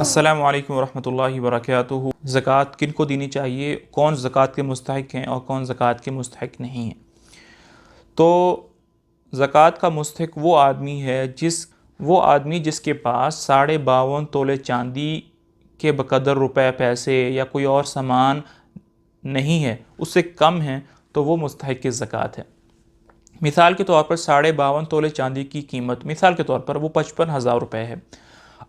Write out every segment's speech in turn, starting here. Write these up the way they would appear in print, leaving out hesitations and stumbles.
अस्सलामु अलैकुम वरहमतुल्लाहि वबरकातुहू। ज़कात किन को देनी चाहिए, कौन ज़कात के मुस्तहिक हैं और कौन ज़कात के मुस्तहिक नहीं हैं। तो ज़कात का मुस्तहिक वो आदमी जिसके पास 52.5 तोले चांदी के बकदर रुपए पैसे या कोई और सामान नहीं है, उससे कम है, तो वो मुस्तहिक की ज़कात है। मिसाल के तौर पर 52.5 तोले चांदी की कीमत मिसाल के तौर पर वो 55,000 रुपये है।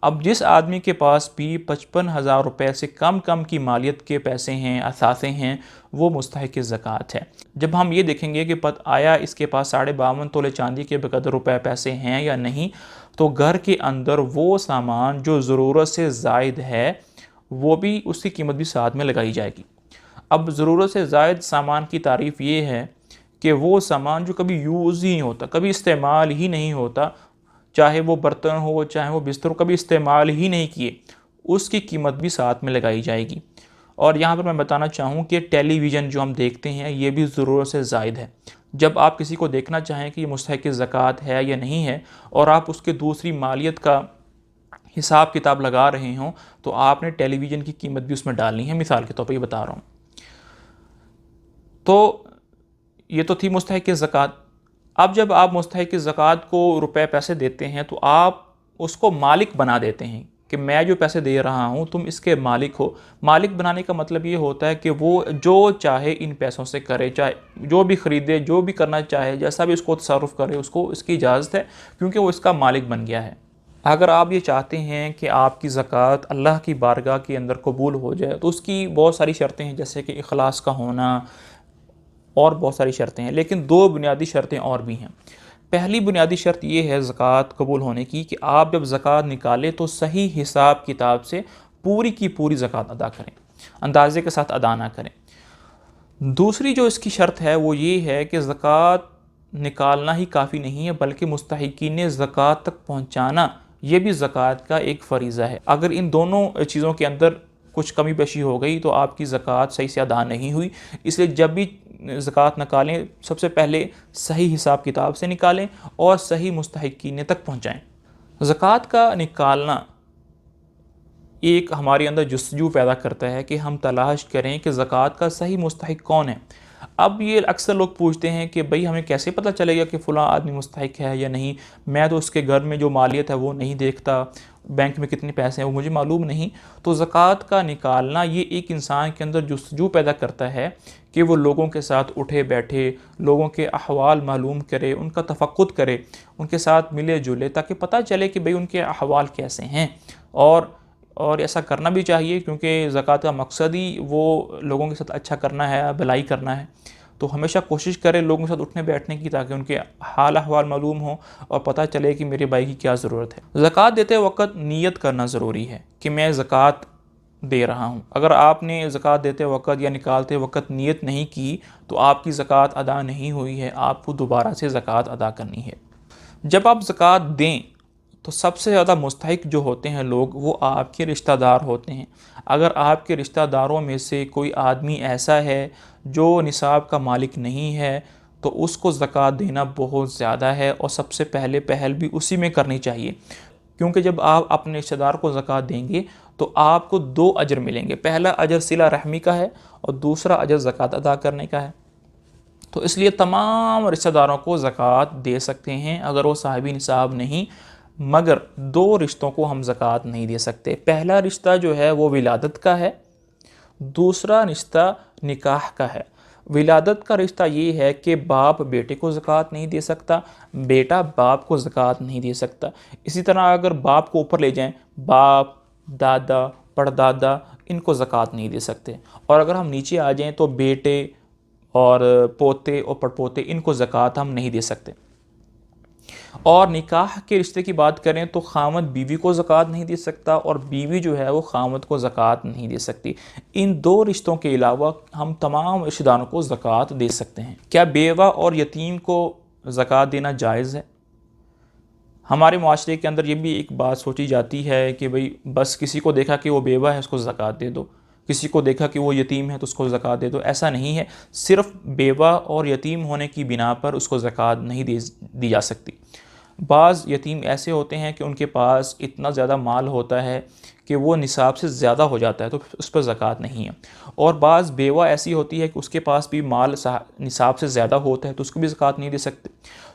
अब जिस आदमी के पास भी 55,000 रुपये से कम कम की मालियत के पैसे हैं, असासे हैं, वो मुस्तहिक ज़कात है। जब हम ये देखेंगे कि आया इसके पास 52.5 तोले चांदी के बकदर रुपए पैसे हैं या नहीं, तो घर के अंदर वो सामान जो ज़रूरत से ज़ायद है वो भी उसकी कीमत भी साथ में लगाई जाएगी। अब ज़रूरत से ज़ायद सामान की तारीफ़ ये है कि वो सामान जो कभी यूज़ ही नहीं होता, कभी इस्तेमाल ही नहीं होता, चाहे वो बर्तन हो चाहे वो बिस्तर हो, कभी इस्तेमाल ही नहीं किए, उसकी कीमत भी साथ में लगाई जाएगी। और यहाँ पर मैं बताना चाहूँ कि टेलीविज़न जो हम देखते हैं ये भी ज़रूरत से ज़ायद है। जब आप किसी को देखना चाहें कि ये मुस्तहिक ज़कात है या नहीं है और आप उसके दूसरी मालियत का हिसाब किताब लगा रहे हों, तो आपने टेलीविज़न की कीमत भी उसमें डालनी है। मिसाल के तौर पर ये बता रहा हूँ। तो ये तो थी मुस्तहिक ज़कात। अब जब आप मुस्तहिक ज़कात को रुपए पैसे देते हैं तो आप उसको मालिक बना देते हैं कि मैं जो पैसे दे रहा हूँ तुम इसके मालिक हो। मालिक बनाने का मतलब ये होता है कि वो जो चाहे इन पैसों से करे, चाहे जो भी ख़रीदे, जो भी करना चाहे, जैसा भी उसको तसर्रुफ़ करे, उसको इसकी इजाज़त है, क्योंकि वो इसका मालिक बन गया है। अगर आप ये चाहते हैं कि आपकी ज़कात अल्लाह की बारगाह के अंदर कबूल हो जाए तो उसकी बहुत सारी शर्तें हैं, जैसे कि इखलास का होना और बहुत सारी शर्तें हैं, लेकिन दो बुनियादी शर्तें और भी हैं। पहली बुनियादी शर्त यह है ज़कात कबूल होने की कि आप जब ज़कात निकालें तो सही हिसाब किताब से पूरी की पूरी ज़कात अदा करें, अंदाजे के साथ अदा ना करें। दूसरी जो इसकी शर्त है वो ये है कि ज़कात निकालना ही काफ़ी नहीं है, बल्कि मुस्तहिकीन ज़कात तक पहुँचाना ये भी ज़कात का एक फ़रीज़ा है। अगर इन दोनों चीज़ों के अंदर कुछ कमी पेशी हो गई तो आपकी ज़कात सही से अदा नहीं हुई। इसलिए जब भी ज़कात निकालें, सबसे पहले सही हिसाब किताब से निकालें और सही मुस्तहिकीन तक पहुँचाएँ। ज़कात का निकालना एक हमारे अंदर जुस्तजू पैदा करता है कि हम तलाश करें कि ज़कात का सही मुस्तहिक कौन है। अब ये अक्सर लोग पूछते हैं कि भाई हमें कैसे पता चलेगा कि फ़लाँ आदमी मुस्तहिक है या नहीं, मैं तो उसके घर में जो मालियत है वो नहीं देखता, बैंक में कितने पैसे हैं वो मुझे मालूम नहीं। तो ज़कात का निकालना ये एक इंसान के अंदर जुस्तजू पैदा करता है कि वो लोगों के साथ उठे बैठे, लोगों के अहवाल मालूम करे, उनका तफक्कुद करे, उनके साथ मिले जुले, ताकि पता चले कि भाई उनके अहवाल कैसे हैं। और ऐसा करना भी चाहिए, क्योंकि ज़कात का मकसद ही वो लोगों के साथ अच्छा करना है, भलाई करना है। तो हमेशा कोशिश करें लोगों के साथ उठने बैठने की, ताकि उनके हाल अहवाल मालूम हो और पता चले कि मेरे भाई की क्या ज़रूरत है। ज़कात देते वक्त नीयत करना ज़रूरी है कि मैं ज़कात दे रहा हूँ। अगर आपने ज़कात देते वक्त या निकालते वक्त नीयत नहीं की तो आपकी ज़कात अदा नहीं हुई है, आपको दोबारा से ज़कात अदा करनी है। जब आप ज़कात दें तो सबसे ज़्यादा मुस्तहिक जो होते हैं लोग, वो आपके रिश्तेदार होते हैं। अगर आपके रिश्तेदारों में से कोई आदमी ऐसा है जो निसाब का मालिक नहीं है, तो उसको ज़कात देना बहुत ज़्यादा है और सबसे पहले पहल भी उसी में करनी चाहिए। क्योंकि जब आप अपने रिश्तेदार को ज़कात देंगे तो आपको दो अजर मिलेंगे। पहला अजर सिला रहमी का है और दूसरा अजर ज़कात अदा करने का है। तो इसलिए तमाम रिश्तेदारों को ज़कात दे सकते हैं अगर वो साहिबी निसाब नहीं, मगर दो रिश्तों को हम ज़कात नहीं दे सकते। पहला रिश्ता जो है वो विलादत का है, दूसरा रिश्ता निकाह का है। विलादत का रिश्ता ये है कि बाप बेटे को ज़कात नहीं दे सकता, बेटा बाप को ज़कात नहीं दे सकता। इसी तरह अगर बाप को ऊपर ले जाएं, बाप, दादा, परदादा, इनको ज़कात नहीं दे सकते। और अगर हम नीचे आ जाएं तो बेटे और पोते और पड़पोते, इनको ज़कात हम नहीं दे सकते। और निकाह के रिश्ते की बात करें तो खामद बीवी को ज़कात नहीं दे सकता और बीवी जो है वो खामद को ज़कात नहीं दे सकती। इन दो रिश्तों के अलावा हम तमाम रिश्तेदारों को ज़कात दे सकते हैं। क्या बेवा और यतीम को ज़कात देना जायज़ है? हमारे माशरे के अंदर ये भी एक बात सोची जाती है कि भाई बस किसी को देखा कि वो बेवा है उसको ज़कात दे दो। किसी को देखा कि वो यतीम है तो उसको ज़कात दे दो, ऐसा नहीं है। सिर्फ बेवा और यतीम होने की बिना पर उसको ज़कात नहीं दी जा सकती। बाज़ यतीम ऐसे होते हैं कि उनके पास इतना ज़्यादा माल होता है कि वो निसाब से ज़्यादा हो जाता है, तो उस पर ज़कात नहीं है। और बाज़ बेवा ऐसी होती है कि उसके पास भी माल निसाब से ज़्यादा होता है, तो उसको भी ज़कात नहीं दे सकते।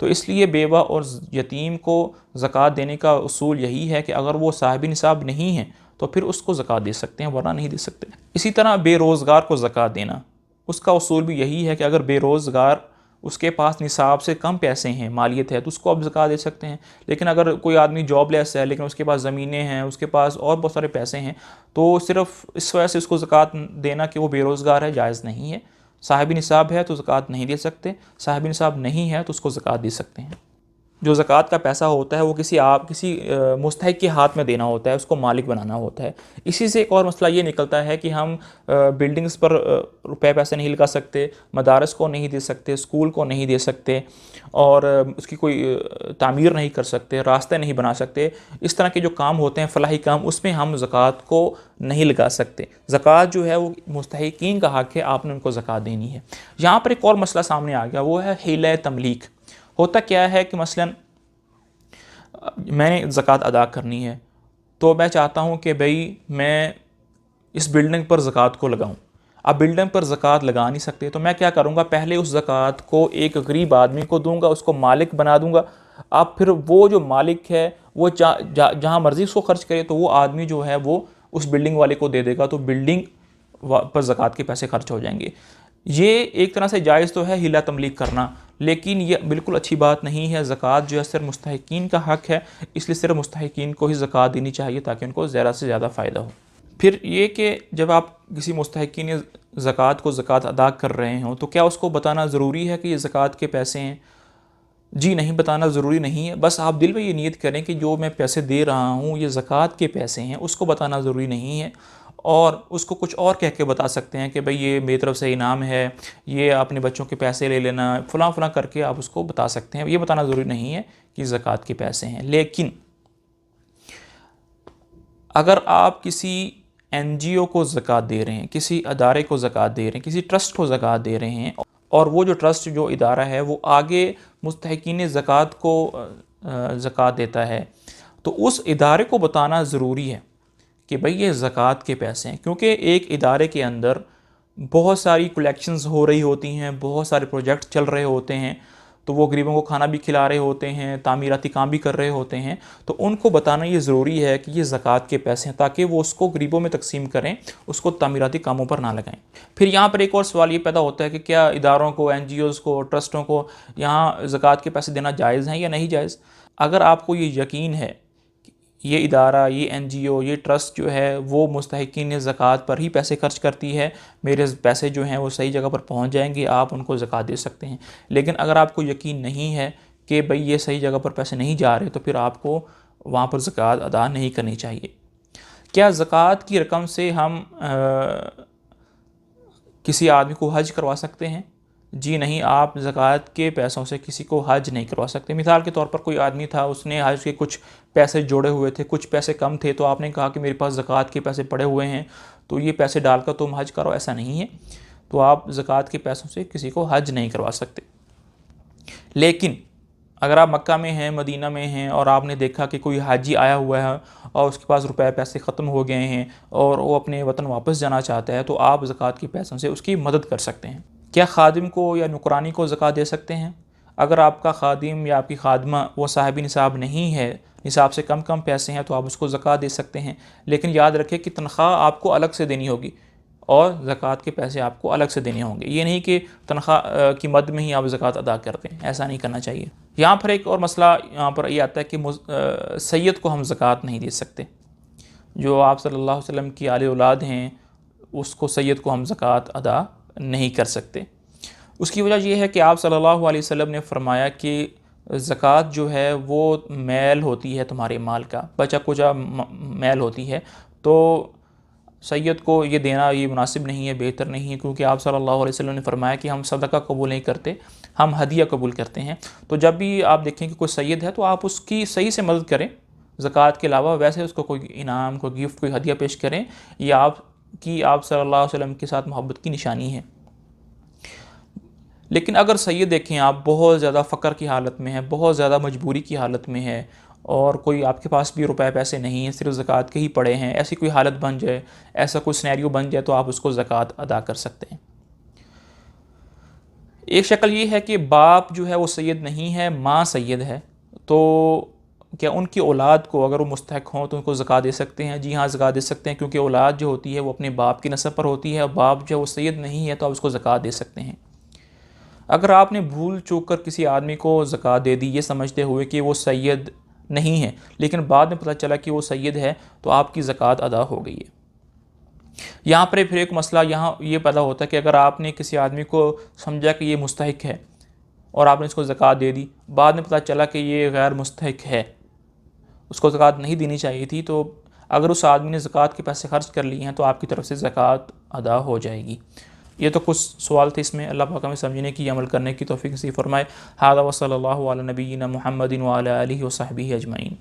तो इसलिए बेवा और यतीम को ज़कात देने का उसूल यही है कि अगर वो साहिब निसाब नहीं है तो फिर उसको ज़कात दे सकते हैं, वरना नहीं दे सकते। इसी तरह बेरोज़गार को ज़कात देना, उसका उसूल भी यही है कि अगर बेरोज़गार, उसके पास निसाब से कम पैसे हैं, मालियत है, तो उसको आप ज़कात दे सकते हैं। लेकिन अगर कोई आदमी जॉबलेस है लेकिन उसके पास ज़मीनें हैं, उसके पास और बहुत सारे पैसे हैं, तो सिर्फ इस वजह से उसको ज़कात देना कि वो बेरोज़गार है जायज़ नहीं है। साहिब निसाब है तो ज़कात नहीं दे सकते, साहिब निसाब नहीं है तो उसको ज़कात दे सकते हैं। जो ज़कात का पैसा होता है वो किसी मुस्तहिक़ के हाथ में देना होता है, उसको मालिक बनाना होता है। इसी से एक और मसला ये निकलता है कि हम बिल्डिंग्स पर रुपए पैसे नहीं लगा सकते, मदारस को नहीं दे सकते, स्कूल को नहीं दे सकते, और उसकी कोई तामीर नहीं कर सकते, रास्ते नहीं बना सकते। इस तरह के जो काम होते हैं फलाही काम, उसमें हम ज़कात को नहीं लगा सकते। ज़कात जो है वो मुस्तहिक़ीन का हक़ है, आपने उनको ज़कात देनी है। यहाँ पर एक और मसला सामने आ गया, वो है हिला तमलीक। होता क्या है कि मसलन मैंने ज़कात अदा करनी है, तो मैं चाहता हूँ कि भाई मैं इस बिल्डिंग पर ज़कात को लगाऊँ। अब बिल्डिंग पर ज़कात लगा नहीं सकते, तो मैं क्या करूँगा, पहले उस ज़कात को एक गरीब आदमी को दूँगा, उसको मालिक बना दूँगा। अब फिर वो जो मालिक है वो जहाँ मर्ज़ी उसको खर्च करे, तो वो आदमी जो है वो उस बिल्डिंग वाले को दे देगा, तो बिल्डिंग पर ज़कात के पैसे खर्च हो जाएंगे। ये एक तरह से जायज़ तो है हिला तमलीक करना, लेकिन ये बिल्कुल अच्छी बात नहीं है। ज़कात जो है सिर्फ मुस्तहिक़ीन का हक़ है, इसलिए सिर्फ मुस्तहिक़ीन को ही ज़कात देनी चाहिए ताकि उनको ज़्यादा से ज़्यादा फ़ायदा हो। फिर ये कि जब आप किसी मुस्तहिक़ीन ज़कात को ज़कात अदा कर रहे हों, तो क्या उसको बताना ज़रूरी है कि ये ज़कात के पैसे हैं? जी नहीं, बताना ज़रूरी नहीं है। बस आप दिल में ये नीयत करें कि जो मैं पैसे दे रहा हूँ ये ज़कात के पैसे हैं, उसको बताना ज़रूरी नहीं है। और उसको कुछ और कह के बता सकते हैं कि भाई ये मेरी तरफ से इनाम है, ये अपने बच्चों के पैसे ले लेना, फ़लाँ फ़लाँ करके आप उसको बता सकते हैं। ये बताना ज़रूरी नहीं है कि ज़कात के पैसे हैं। लेकिन अगर आप किसी NGO को ज़कात दे रहे हैं, किसी अदारे को ज़कात दे रहे हैं, किसी ट्रस्ट को ज़कात दे रहे हैं, और वो जो ट्रस्ट जो इदारा है वो आगे मुस्तहिक़ीन ज़कात को ज़कात देता है, तो उस इदारे को बताना ज़रूरी है कि भाई ये ज़कात के पैसे हैं। क्योंकि एक इदारे के अंदर बहुत सारी कलेक्शंस हो रही होती हैं, बहुत सारे प्रोजेक्ट चल रहे होते हैं, तो वो गरीबों को खाना भी खिला रहे होते हैं, तामीराती काम भी कर रहे होते हैं, तो उनको बताना ये ज़रूरी है कि ये ज़कात के पैसे हैं, ताकि वो उसको गरीबों में तकसीम करें, उसको तामीराती कामों पर ना लगाएं। फिर यहाँ पर एक और सवाल ये पैदा होता है कि क्या इदारों को, NGOs को, ट्रस्टों को यहाँ ज़कात के पैसे देना जायज़ हैं या नहीं जायज़? अगर आपको ये यकीन है ये इदारा, ये NGO, ये ट्रस्ट जो है वो मुस्तहिक़ीन ज़कात पर ही पैसे खर्च करती है, मेरे पैसे जो हैं वो सही जगह पर पहुंच जाएंगे, आप उनको ज़कात दे सकते हैं। लेकिन अगर आपको यकीन नहीं है कि भाई ये सही जगह पर पैसे नहीं जा रहे, तो फिर आपको वहाँ पर ज़कात अदा नहीं करनी चाहिए। क्या ज़कात की रकम से हम किसी आदमी को हज करवा सकते हैं? जी नहीं, आप ज़कात के पैसों से किसी को हज नहीं करवा सकते। मिसाल के तौर पर कोई आदमी था, उसने हज के कुछ पैसे जोड़े हुए थे, कुछ पैसे कम थे, तो आपने कहा कि मेरे पास ज़कात के पैसे पड़े हुए हैं, तो ये पैसे डालकर तुम हज करो, ऐसा नहीं है। तो आप ज़कात के पैसों से किसी को हज नहीं करवा सकते। लेकिन अगर आप मक्का में हैं, मदीना में हैं, और आपने देखा कि कोई हाजी आया हुआ है और उसके पास रुपए पैसे ख़त्म हो गए हैं और वो अपने वतन वापस जाना चाहता है, तो आप ज़कात के पैसों से उसकी मदद कर सकते हैं। क्या खादिम को या नुकरानी को ज़कात दे सकते हैं? अगर आपका खादिम या आपकी खादमा वो साहिब निसाब नहीं है, निसाब से कम पैसे हैं, तो आप उसको ज़कात दे सकते हैं। लेकिन याद रखें कि तनख्वाह आपको अलग से देनी होगी और ज़कात के पैसे आपको अलग से देने होंगे। ये नहीं कि तनख्वाह की मद में ही आप ज़कात अदा करते हैं, ऐसा नहीं करना चाहिए। यहाँ पर एक और मसला यहाँ पर ये आता है कि सैयद को हम ज़कात नहीं दे सकते। जो आप सल्लल्लाहु अलैहि वसल्लम की आले औलाद हैं, उसको सैयद को हम ज़कात अदा नहीं कर सकते। उसकी वजह यह है कि आप सल्लल्लाहु अलैहि वसल्लम ने फरमाया कि ज़कात जो है वो मैल होती है, तुम्हारे माल का बचा कुचा मैल होती है, तो सैयद को ये देना ये मुनासिब नहीं है, बेहतर नहीं है, क्योंकि आप सल्लल्लाहु अलैहि वसल्लम ने फरमाया कि हम सदका कबूल नहीं करते, हम हदिया कबूल करते हैं। तो जब भी आप देखें कि कोई सैयद है तो आप उसकी सही से मदद करें ज़कात के अलावा, वैसे उसको कोई इनाम, कोई गिफ्ट, कोई हदिया पेश करें, या आप की आप सल्लल्लाहु अलैहि वसल्लम के साथ मोहब्बत की निशानी है। लेकिन अगर सैयद देखें आप बहुत ज़्यादा फ़क्र की हालत में है, बहुत ज़्यादा मजबूरी की हालत में है और कोई आपके पास भी रुपए पैसे नहीं हैं, सिर्फ ज़कात के ही पड़े हैं, ऐसी कोई हालत बन जाए, ऐसा कोई सिनेरियो बन जाए, तो आप उसको ज़कात अदा कर सकते हैं। एक शक्ल ये है कि बाप जो है वो सैयद नहीं है, माँ सैयद है, तो क्या उनकी औलाद को अगर वो मुस्तहक हों तो उनको ज़कात दे सकते हैं? जी हाँ, ज़कात दे सकते हैं, क्योंकि औलाद जो होती है वो अपने बाप की नस्ब पर होती है और बाप जो है वो सैयद नहीं है, तो आप उसको ज़कात दे सकते हैं। अगर आपने भूल चूक कर किसी आदमी को ज़कात दे दी ये समझते हुए कि वो सैयद नहीं है, लेकिन बाद में पता चला कि वो सैयद है, तो आपकी ज़कात अदा हो गई है। यहाँ पर फिर एक मसला यहाँ ये पैदा होता है कि अगर आपने किसी आदमी को समझा कि ये मुस्तहिक है और आपने इसको ज़कात दे दी, बाद में पता चला कि ये गैर मुस्तहिक है, उसको ज़कात नहीं देनी चाहिए थी, तो अगर उस आदमी ने ज़कात के पैसे खर्च कर लिए हैं तो आपकी तरफ से ज़कात अदा हो जाएगी। ये तो कुछ सवाल थे इसमें। अल्लाह पाक हमें समझने की, अमल करने की तौफीक नसीब फरमाए। हाज़ा व सल्लल्लाहु अला नबीना मुहम्मदिन व अला आलिहि व सहबिहि अजमईन।